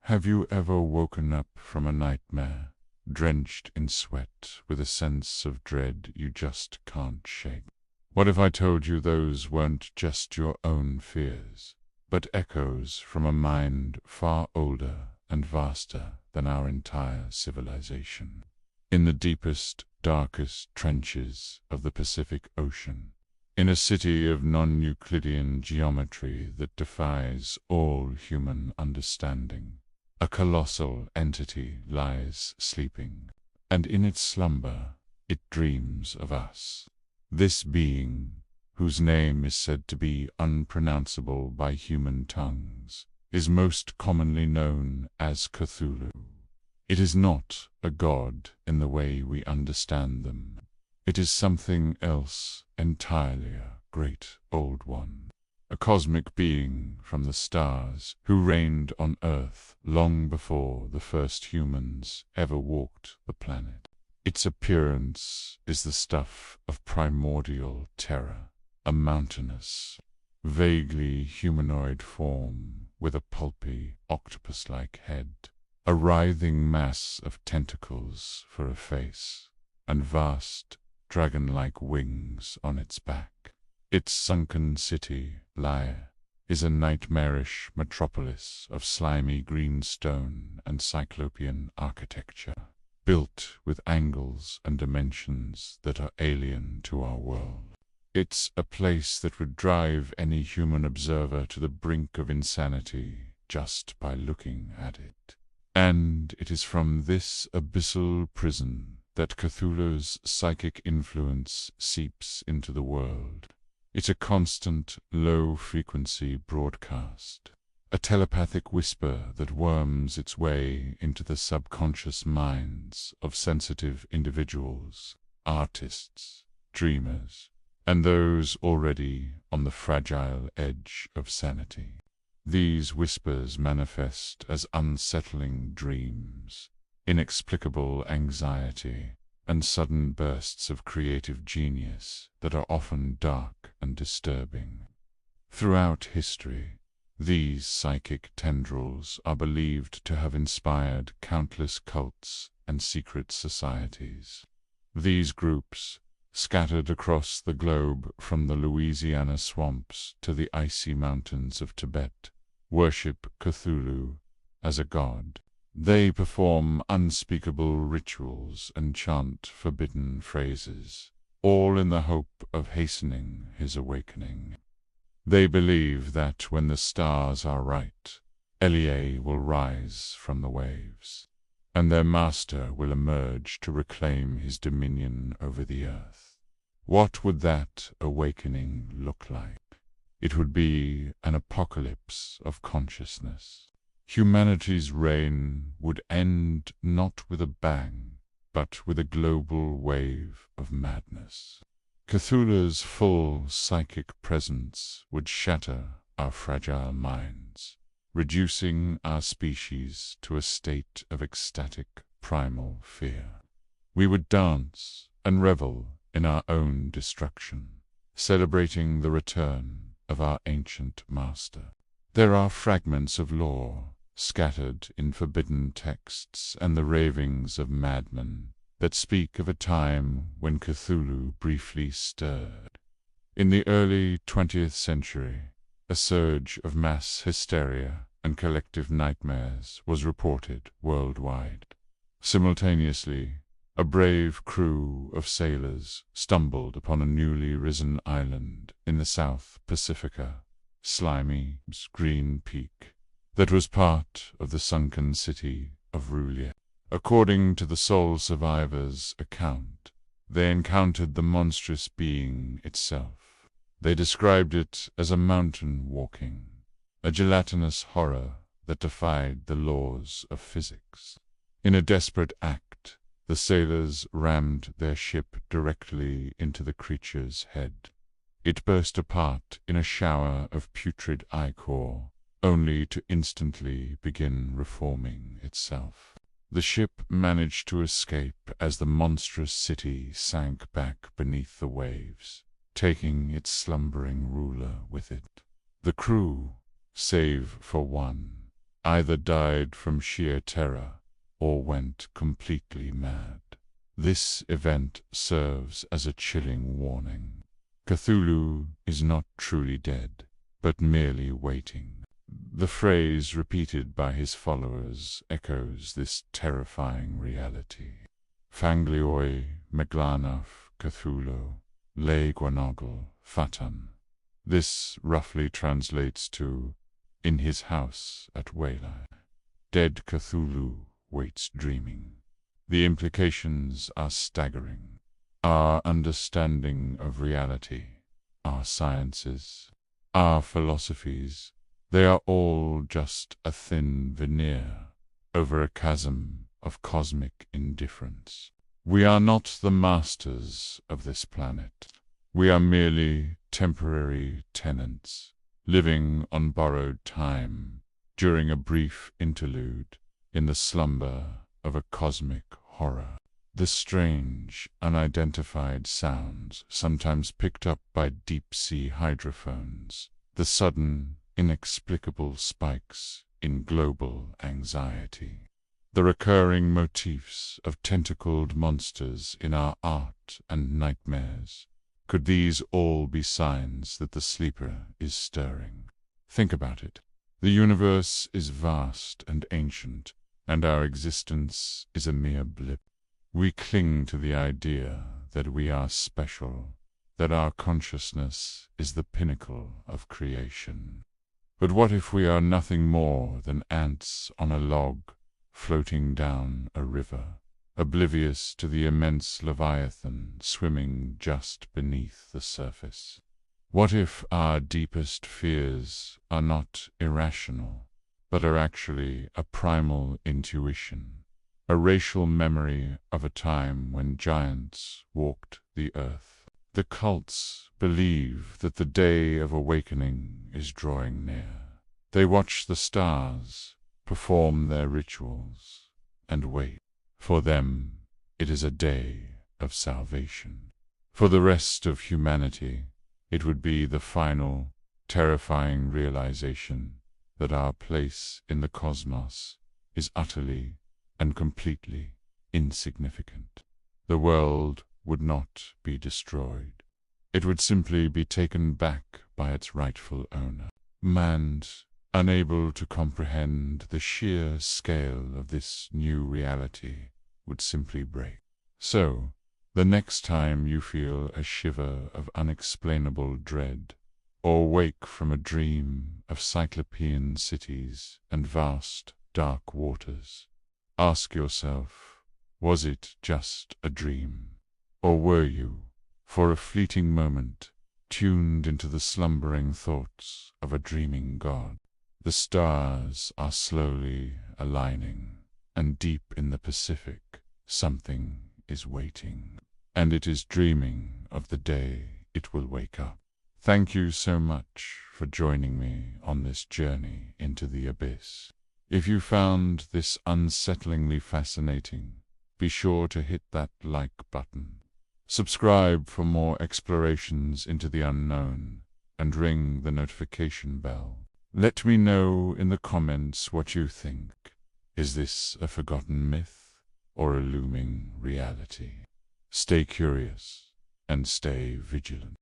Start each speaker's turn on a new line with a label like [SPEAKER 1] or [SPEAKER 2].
[SPEAKER 1] Have you ever woken up from a nightmare, drenched in sweat, with a sense of dread you just can't shake? What if I told you those weren't just your own fears, but echoes from a mind far older and vaster than our entire civilization? In the deepest, darkest trenches of the Pacific Ocean, in a city of non-Euclidean geometry that defies all human understanding, a colossal entity lies sleeping, and in its slumber it dreams of us. This being, whose name is said to be unpronounceable by human tongues, is most commonly known as Cthulhu. It is not a god in the way we understand them. It is something else entirely, a great old one, a cosmic being from the stars who reigned on Earth long before the first humans ever walked the planet. Its appearance is the stuff of primordial terror, a mountainous, vaguely humanoid form with a pulpy, octopus-like head, a writhing mass of tentacles for a face, and vast, dragon-like wings on its back. Its sunken city, Rlyeh, is a nightmarish metropolis of slimy green stone and cyclopean architecture, built with angles and dimensions that are alien to our world. It's a place that would drive any human observer to the brink of insanity just by looking at it. And it is from this abyssal prison that Cthulhu's psychic influence seeps into the world. It's a constant, low-frequency broadcast, a telepathic whisper that worms its way into the subconscious minds of sensitive individuals, artists, dreamers, and those already on the fragile edge of sanity. These whispers manifest as unsettling dreams, inexplicable anxiety, and sudden bursts of creative genius that are often dark and disturbing. Throughout history, these psychic tendrils are believed to have inspired countless cults and secret societies. These groups, scattered across the globe from the Louisiana swamps to the icy mountains of Tibet, worship Cthulhu as a god. They perform unspeakable rituals and chant forbidden phrases, all in the hope of hastening his awakening. They believe that when the stars are right, Rlyeh will rise from the waves, and their master will emerge to reclaim his dominion over the earth. What would that awakening look like? It would be an apocalypse of consciousness. Humanity's reign would end not with a bang, but with a global wave of madness. Cthulhu's full psychic presence would shatter our fragile minds, reducing our species to a state of ecstatic, primal fear. We would dance and revel in our own destruction, celebrating the return of our ancient master. There are fragments of lore scattered in forbidden texts and the ravings of madmen that speak of a time when Cthulhu briefly stirred. In the early 20th century, a surge of mass hysteria and collective nightmares was reported worldwide. Simultaneously, a brave crew of sailors stumbled upon a newly risen island in the South Pacifica, slimy green peak, that was part of the sunken city of Rlyeh. According to the sole survivor's account, they encountered the monstrous being itself. They described it as a mountain walking, a gelatinous horror that defied the laws of physics. In a desperate act, the sailors rammed their ship directly into the creature's head. It burst apart in a shower of putrid ichor, only to instantly begin reforming itself. The ship managed to escape as the monstrous city sank back beneath the waves, taking its slumbering ruler with it. The crew, save for one, either died from sheer terror or went completely mad. This event serves as a chilling warning. Cthulhu is not truly dead, but merely waiting. The phrase repeated by his followers echoes this terrifying reality. Fanglioi meglanaf Cthulhu, le gwanogl fatan. This roughly translates to, in his house at Rlyeh, dead Cthulhu waits dreaming. The implications are staggering. Our understanding of reality, our sciences, our philosophies, they are all just a thin veneer over a chasm of cosmic indifference. We are not the masters of this planet. We are merely temporary tenants, living on borrowed time during a brief interlude in the slumber of a cosmic horror. The strange, unidentified sounds sometimes picked up by deep-sea hydrophones, the sudden, inexplicable spikes in global anxiety, the recurring motifs of tentacled monsters in our art and nightmares. Could these all be signs that the sleeper is stirring? Think about it. The universe is vast and ancient, and our existence is a mere blip. We cling to the idea that we are special, that our consciousness is the pinnacle of creation. But what if we are nothing more than ants on a log floating down a river, oblivious to the immense leviathan swimming just beneath the surface? What if our deepest fears are not irrational, but are actually a primal intuition, a racial memory of a time when giants walked the earth? The cults believe that the day of awakening is drawing near. They watch the stars, perform their rituals, and wait. For them, it is a day of salvation. For the rest of humanity, it would be the final, terrifying realization that our place in the cosmos is utterly and completely insignificant. The world would not be destroyed. It would simply be taken back by its rightful owner. Man, unable to comprehend the sheer scale of this new reality, would simply break. So, the next time you feel a shiver of unexplainable dread, or wake from a dream of cyclopean cities and vast, dark waters, ask yourself, was it just a dream? Or were you, for a fleeting moment, tuned into the slumbering thoughts of a dreaming god? The stars are slowly aligning, and deep in the Pacific, something is waiting, and it is dreaming of the day it will wake up. Thank you so much for joining me on this journey into the abyss. If you found this unsettlingly fascinating, be sure to hit that like button. Subscribe for more explorations into the unknown, and ring the notification bell. Let me know in the comments what you think. Is this a forgotten myth or a looming reality? Stay curious and stay vigilant.